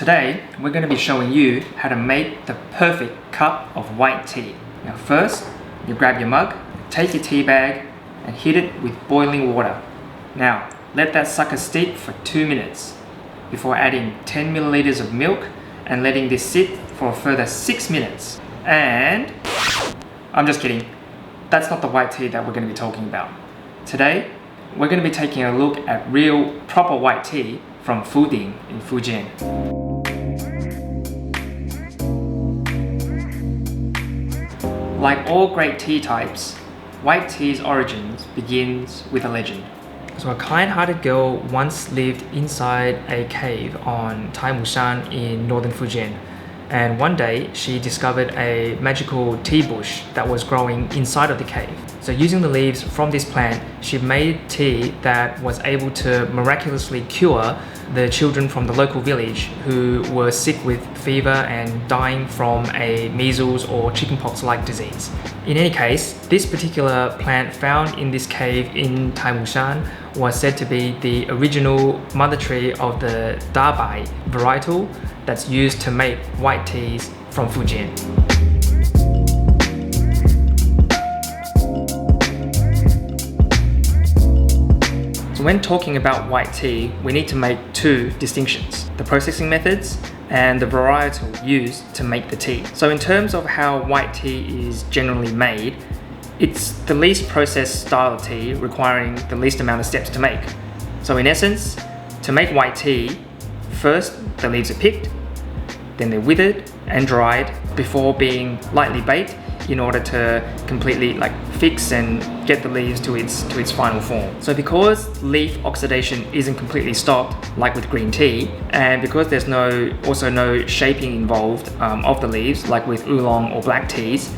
Today, we're going to be showing you how to make the perfect cup of white tea. Now first, you grab your mug, take your tea bag and heat it with boiling water. Now, let that sucker steep for 2 minutes before adding 10 milliliters of milk and letting this sit for a further 6 minutes. And I'm just kidding, that's not the white tea that we're going to be talking about. Today, we're going to be taking a look at real proper white tea from Fuding in Fujian. Like all great tea types, white tea's origins begins with a legend. So a kind-hearted girl once lived inside a cave on Taimushan in northern Fujian. And one day she discovered a magical tea bush that was growing inside of the cave. So using the leaves from this plant, she made tea that was able to miraculously cure the children from the local village who were sick with fever and dying from a measles or chickenpox-like disease. In any case, this particular plant found in this cave in Taimushan was said to be the original mother tree of the Dabai varietal that's used to make white teas from Fujian. So when talking about white tea, we need to make two distinctions: the processing methods and the varietal used to make the tea. So in terms of how white tea is generally made, it's the least processed style of tea requiring the least amount of steps to make. So in essence, to make white tea, first the leaves are picked, then they're withered and dried before being lightly baked in order to completely fix and get the leaves to its final form. So because leaf oxidation isn't completely stopped like with green tea, and because there's also no shaping involved of the leaves like with oolong or black teas,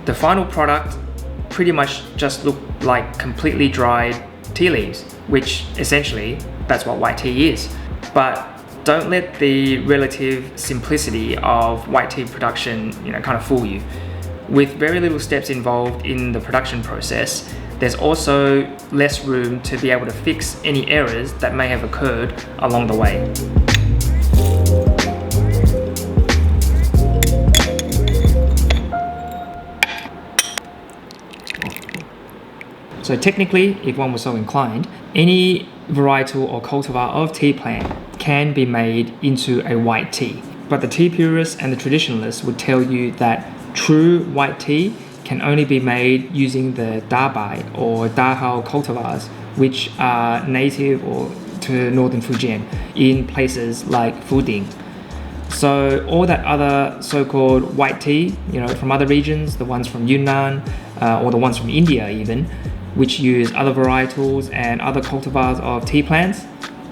the final product pretty much just look like completely dried tea leaves, which essentially that's what white tea is. But don't let the relative simplicity of white tea production kind of fool you. With very little steps involved in the production process, there's also less room to be able to fix any errors that may have occurred along the way. So technically, if one was so inclined, any varietal or cultivar of tea plant can be made into a white tea. But the tea purists and the traditionalists would tell you that true white tea can only be made using the Dabai or Dahao cultivars, which are native to northern Fujian in places like Fuding. So all that other so-called white tea, from other regions, the ones from Yunnan or the ones from India even, which use other varietals and other cultivars of tea plants,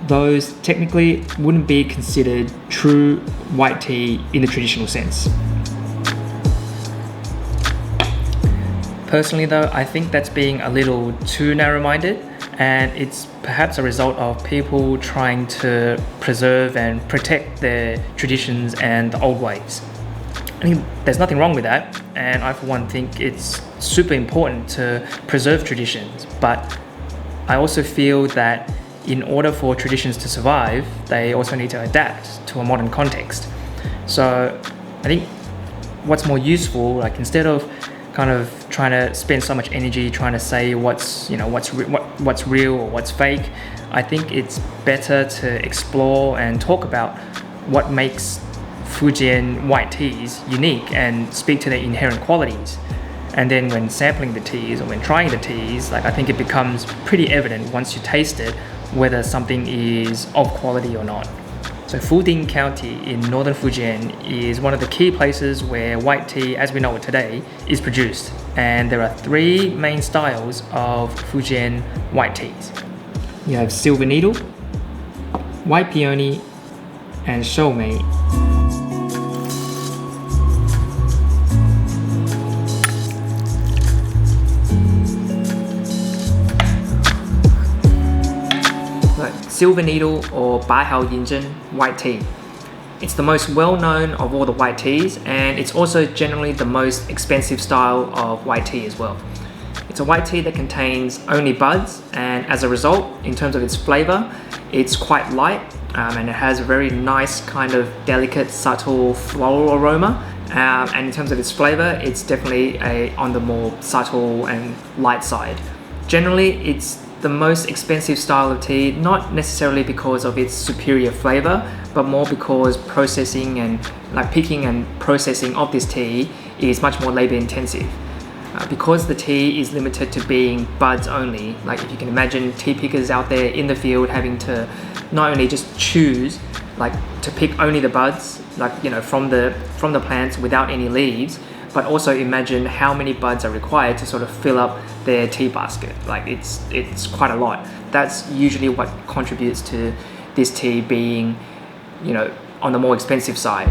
those technically wouldn't be considered true white tea in the traditional sense. Personally though, I think that's being a little too narrow-minded, and it's perhaps a result of people trying to preserve and protect their traditions and the old ways. I mean, there's nothing wrong with that, and I for one think it's super important to preserve traditions, but I also feel that in order for traditions to survive, they also need to adapt to a modern context. So I think what's more useful, instead of kind of trying to spend so much energy trying to say what's real or what's fake, I think it's better to explore and talk about what makes Fujian white teas unique and speak to their inherent qualities. And then when sampling the teas or when trying the teas, I think it becomes pretty evident once you taste it whether something is of quality or not. So Fuding County in northern Fujian is one of the key places where white tea, as we know it today, is produced. And there are three main styles of Fujian white teas. You have Silver Needle, White Peony, and Shoumei. Silver Needle or Baihao Yinzhen white tea. It's the most well-known of all the white teas, and it's also generally the most expensive style of white tea as well. It's a white tea that contains only buds, and as a result, in terms of its flavor, it's quite light, and it has a very nice kind of delicate, subtle floral aroma. And in terms of its flavor, it's definitely on the more subtle and light side. Generally, it's the most expensive style of tea, not necessarily because of its superior flavor, but more because processing and picking and processing of this tea is much more labor intensive. Because the tea is limited to being buds only, like if you can imagine tea pickers out there in the field having to not only just choose to pick only the buds, from the plants without any leaves, but also imagine how many buds are required to sort of fill up their tea basket. It's quite a lot. That's usually what contributes to this tea being, on the more expensive side.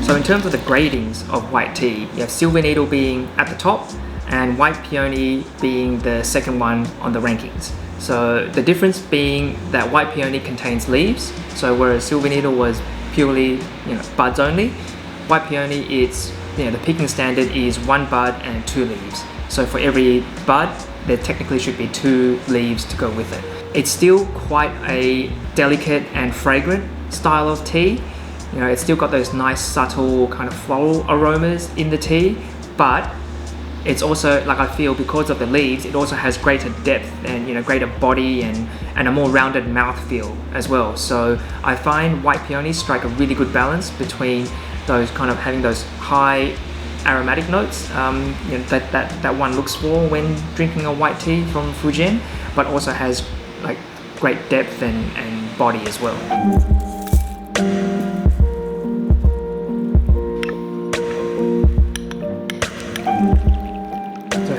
So in terms of the gradings of white tea, you have Silver Needle being at the top and White Peony being the second one on the rankings. So the difference being that White Peony contains leaves, so whereas Silver Needle was purely buds only, White Peony, it's the picking standard is 1 bud and 2 leaves. So for every bud, there technically should be 2 leaves to go with it. It's still quite a delicate and fragrant style of tea. It's still got those nice subtle kind of floral aromas in the tea, but it's also, I feel because of the leaves, it also has greater depth and greater body and a more rounded mouthfeel as well. So I find White Peonies strike a really good balance between those kind of having those high aromatic notes that one looks for when drinking a white tea from Fujian, but also has great depth and body as well.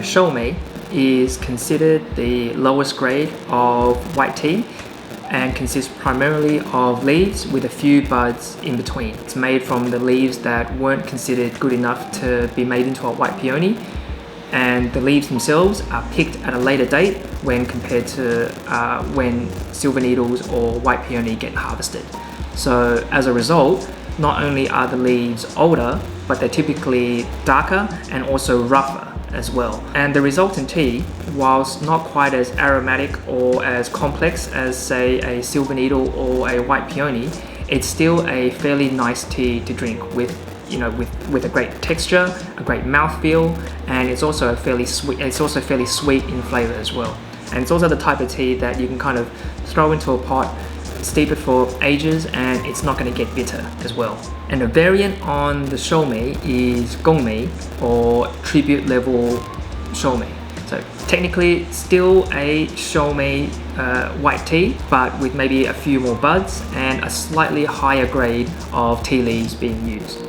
Shoumei is considered the lowest grade of white tea and consists primarily of leaves with a few buds in between. It's made from the leaves that weren't considered good enough to be made into a white peony, and the leaves themselves are picked at a later date when compared to when Silver Needles or White Peony get harvested. So as a result, not only are the leaves older, but they're typically darker and also rougher as well. And the resultant tea, whilst not quite as aromatic or as complex as say a Silver Needle or a White Peony, it's still a fairly nice tea to drink with a great texture, a great mouthfeel, and it's also fairly sweet in flavor as well. And it's also the type of tea that you can kind of throw into a pot, steep it for ages, and it's not going to get bitter as well. And a variant on the Shoumei is Gongmei, or tribute level Shoumei. So technically still a Shoumei white tea, but with maybe a few more buds and a slightly higher grade of tea leaves being used.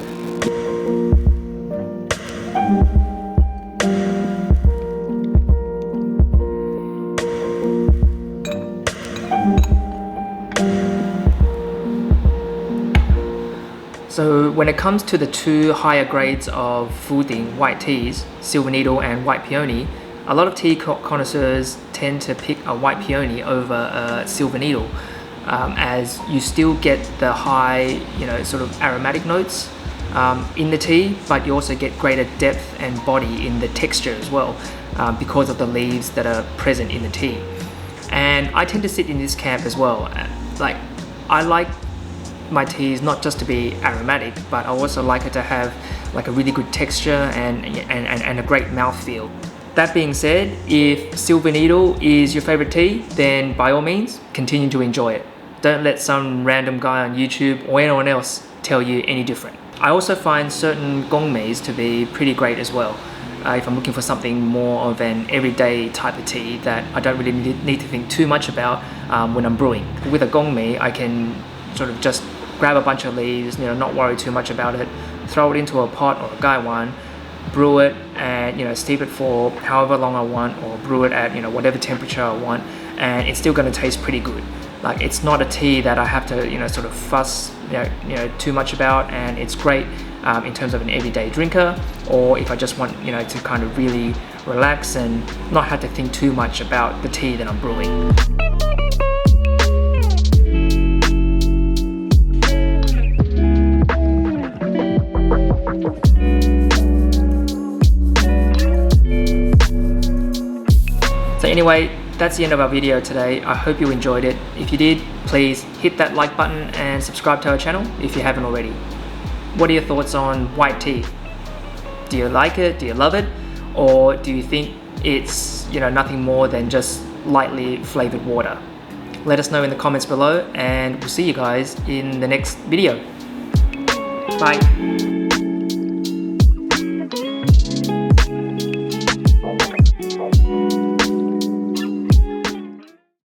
So when it comes to the 2 higher grades of Fuding white teas, Silver Needle and White Peony, a lot of tea connoisseurs tend to pick a White Peony over a Silver Needle, as you still get the high, sort of aromatic notes in the tea, but you also get greater depth and body in the texture as well, because of the leaves that are present in the tea. And I tend to sit in this camp as well. I like my teas not just to be aromatic, but I also like it to have a really good texture and a great mouthfeel. That being said, if Silver Needle is your favorite tea, then by all means, continue to enjoy it. Don't let some random guy on YouTube or anyone else tell you any different. I also find certain Gongmeis to be pretty great as well. If I'm looking for something more of an everyday type of tea that I don't really need to think too much about when I'm brewing. With a Gongmei, I can sort of just grab a bunch of leaves, not worry too much about it, throw it into a pot or a gaiwan, brew it, and steep it for however long I want, or brew it at whatever temperature I want, and it's still going to taste pretty good. It's not a tea that I have to sort of fuss too much about, and it's great in terms of an everyday drinker, or if I just want to kind of really relax and not have to think too much about the tea that I'm brewing. So anyway, that's the end of our video today. I hope you enjoyed it. If you did, please hit that like button and subscribe to our channel if you haven't already. What are your thoughts on white tea? Do you like it? Do you love it? Or do you think it's, nothing more than just lightly flavored water? Let us know in the comments below, and we'll see you guys in the next video. Bye.